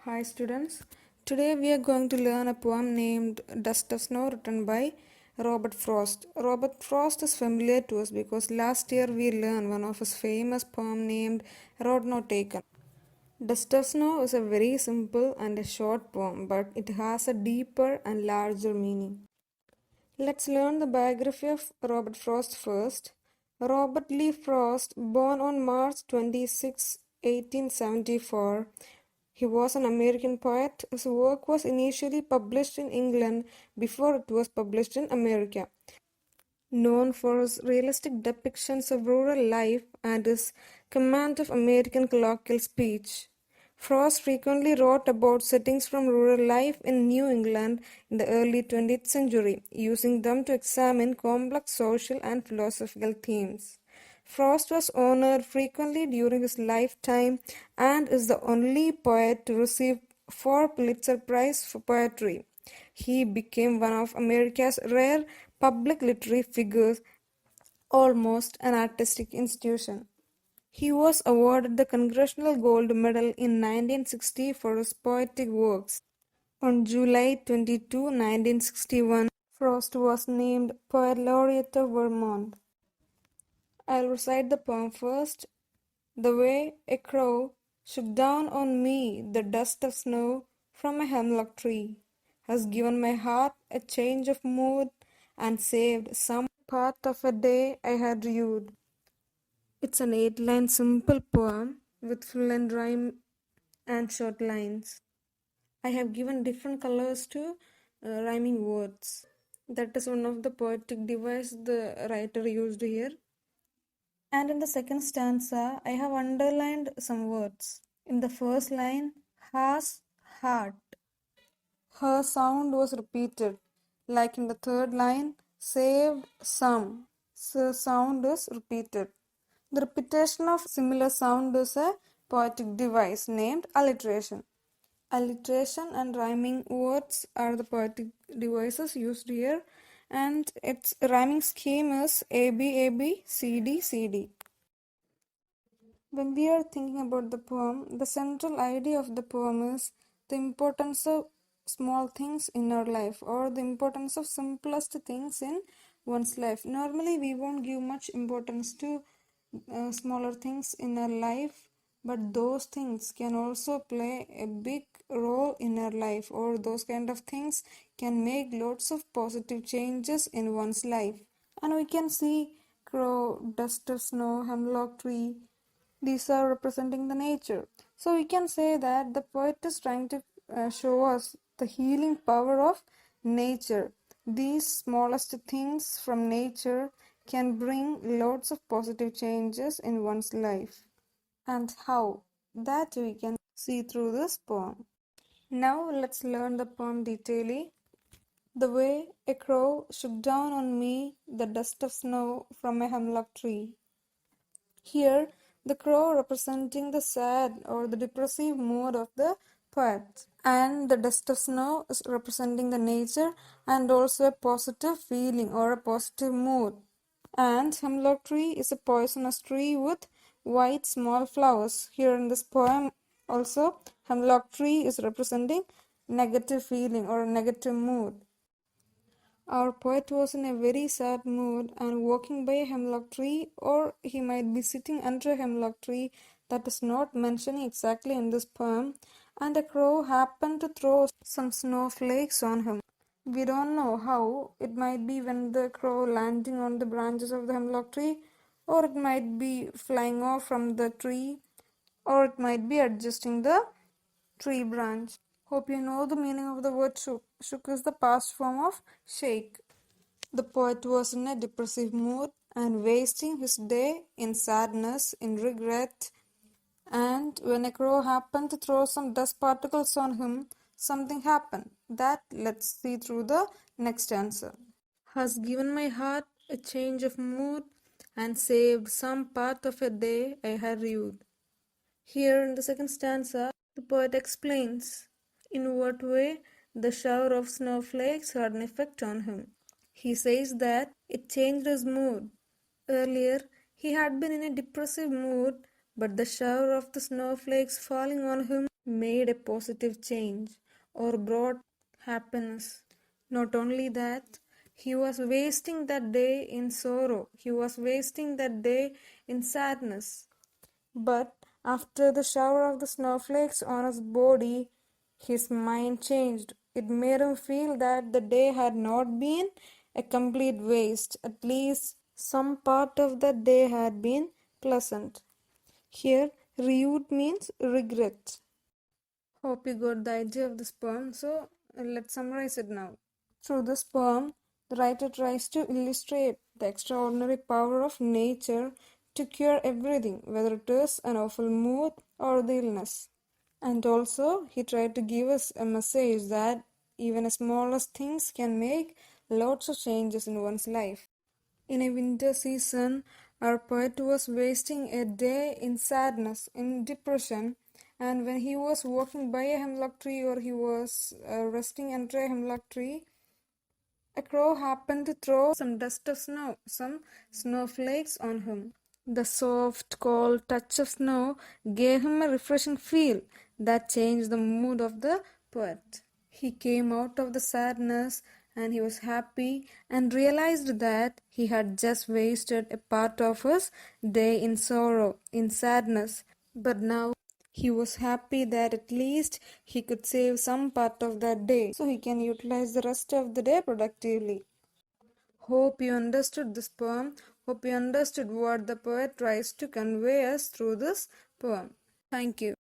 Hi students, today we are going to learn a poem named Dust of Snow written by Robert Frost. Robert Frost is familiar to us because last year we learned one of his famous poem named Road Not Taken. Dust of Snow is a very simple and a short poem, but it has a deeper and larger meaning. Let's learn the biography of Robert Frost first. Robert Lee Frost, born on March 26, 1874, he was an American poet. His work was initially published in England before it was published in America. Known for his realistic depictions of rural life and his command of American colloquial speech, Frost frequently wrote about settings from rural life in New England in the early 20th century, using them to examine complex social and philosophical themes. Frost was honored frequently during his lifetime and is the only poet to receive 4 Pulitzer Prize for poetry. He became one of America's rare public literary figures, almost an artistic institution. He was awarded the Congressional Gold Medal in 1960 for his poetic works. On July 22, 1961, Frost was named Poet Laureate of Vermont. I'll recite the poem first. The way a crow shook down on me the dust of snow from a hemlock tree has given my heart a change of mood and saved some part of a day I had rued. It's an 8-line simple poem with full and rhyme and short lines. I have given different colors to rhyming words. That is one of the poetic device the writer used here. And in the second stanza, I have underlined some words. In the first line, has, heart. Her sound was repeated. Like in the third line, saved some. So sound is repeated. The repetition of similar sound is a poetic device named alliteration. Alliteration and rhyming words are the poetic devices used here, and its rhyming scheme is AB, CD, CD. When we are thinking about the poem, the central idea of the poem is the importance of small things in our life, or the importance of simplest things in one's life. Normally, we won't give much importance to smaller things in our life, but those things can also play a big role in our life, or those kind of things can make lots of positive changes in one's life. And we can see crow, dust of snow, hemlock tree. These are representing the nature. So we can say that the poet is trying to show us the healing power of nature. These smallest things from nature can bring lots of positive changes in one's life. And how? That we can see through this poem. Now let's learn the poem detailedly. The way a crow shook down on me the dust of snow from a hemlock tree. Here, the crow representing the sad or the depressive mood of the poet, and the dust of snow is representing the nature and also a positive feeling or a positive mood. And hemlock tree is a poisonous tree with white small flowers. Here in this poem also, hemlock tree is representing negative feeling or a negative mood. Our poet was in a very sad mood and walking by a hemlock tree, or he might be sitting under a hemlock tree that is not mentioned exactly in this poem, and a crow happened to throw some snowflakes on him. We don't know how. It might be when the crow landing on the branches of the hemlock tree, or it might be flying off from the tree, or it might be adjusting the tree branch. Hope you know the meaning of the word shook. Shook is the past form of shake. The poet was in a depressive mood and wasting his day in sadness, in regret, and when a crow happened to throw some dust particles on him, something happened. That let's see through the next answer. Has given my heart a change of mood and saved some part of a day I had rued. Here in the second stanza, the poet explains in what way the shower of snowflakes had an effect on him. He says that it changed his mood. Earlier, he had been in a depressive mood, but the shower of the snowflakes falling on him made a positive change or brought happiness. Not only that, he was wasting that day in sorrow, he was wasting that day in sadness. But after the shower of the snowflakes on his body, his mind changed. It made him feel that the day had not been a complete waste. At least some part of the day had been pleasant. Here, reute means regret. Hope you got the idea of this poem. So, let's summarize it now. Through this poem, the writer tries to illustrate the extraordinary power of nature to cure everything, whether it is an awful mood or the illness. And also, he tried to give us a message that even the smallest things can make lots of changes in one's life. In a winter season, our poet was wasting a day in sadness, in depression, and when he was walking by a hemlock tree or he was resting under a hemlock tree, a crow happened to throw some dust of snow, some snowflakes on him. The soft, cold touch of snow gave him a refreshing feel that changed the mood of the poet. He came out of the sadness and he was happy and realized that he had just wasted a part of his day in sorrow, in sadness. But now he was happy that at least he could save some part of that day so he can utilize the rest of the day productively. Hope you understood this poem. Hope you understood what the poet tries to convey us through this poem. Thank you.